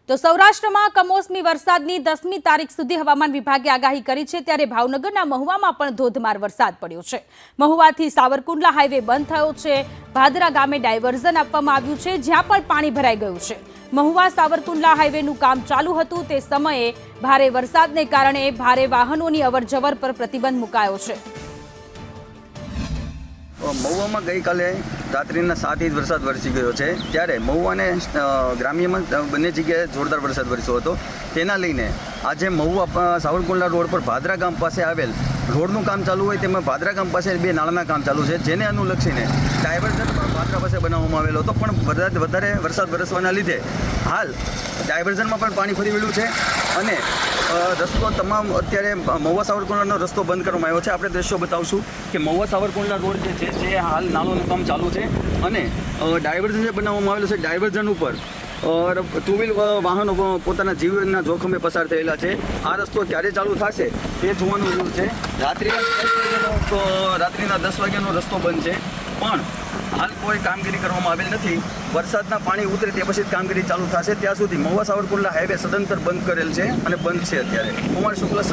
તો સૌરાષ્ટ્રમાં કમોસમી વરસાદની 10મી તારીખ સુધી હવામાન વિભાગે આગાહી કરી છે, ત્યારે ભાવનગરના મહુવામાં પણ ધોધમાર વરસાદ પડ્યો છે। મહુવાથી સાવરકુંડલા હાઈવે બંધ થયો છે। ભાદરા ગામે ડાયવર્ઝન આપવામાં આવ્યું છે, જ્યાં પણ પાણી ભરાઈ ગયું છે। મહુવા સાવરકુંડલા હાઈવેનું કામ ચાલુ હતું તે સમયે ભારે વરસાદને કારણે ભારે વાહનોની અવરજવર પર પ્રતિબંધ મુકાયો છે। મહુવામાં ગઈકાલે રાત્રિના 7 ઇંચ વરસાદ વરસી ગયો છે, ત્યારે મહુવા અને ગ્રામ્યમાં બંને જગ્યાએ જોરદાર વરસાદ વરસ્યો હતો। તેના લઈને આજે મહુવા સાવરકુંડલા રોડ પર ભાદરા ગામ પાસે આવેલ રોડનું કામ ચાલુ હોય તેમાં ભાદરા ગામ પાસે 2 નાળાના કામ ચાલુ છે, જેને અનુલક્ષીને ડાયવર્ઝન પણ ભાદરા પાસે બનાવવામાં આવેલો હતો, પણ વધારે વરસાદ વરસવાના લીધે હાલ ડાયવર્ઝનમાં પણ પાણી ફરી વળ્યું છે અને રસ્તો તમામ અત્યારે મહુવા સાવરકુંડલાનો રસ્તો બંધ કરવામાં આવ્યો છે। આપણે દ્રશ્યો બતાવશું કે મહુવા સાવરકુંડલા રોડ જે છે જે હાલ નાળાનું કામ ચાલુ છે અને ડાયવર્ઝન જે બનાવવામાં આવેલું છે, ડાયવર્ઝન ઉપર ટુ વ્હીલ વાહનો પોતાના જીવનના જોખમે પસાર થયેલા છે। આ રસ્તો ક્યારે ચાલુ થશે તે જોવાનું રહ્યું છે। રાત્રિના 10 વાગ્યાનો રસ્તો બંધ છે, પણ હાલ કોઈ કામગીરી કરવામાં આવેલ નથી। વરસાદના પાણી ઉતરે તે પછી જ કામગીરી ચાલુ થશે। ત્યાં સુધી મહુવા સાવરકુંડલા હાઈવે સદંતર બંધ કરેલ છે અને બંધ છે અત્યારે। કુમાર શુક્લ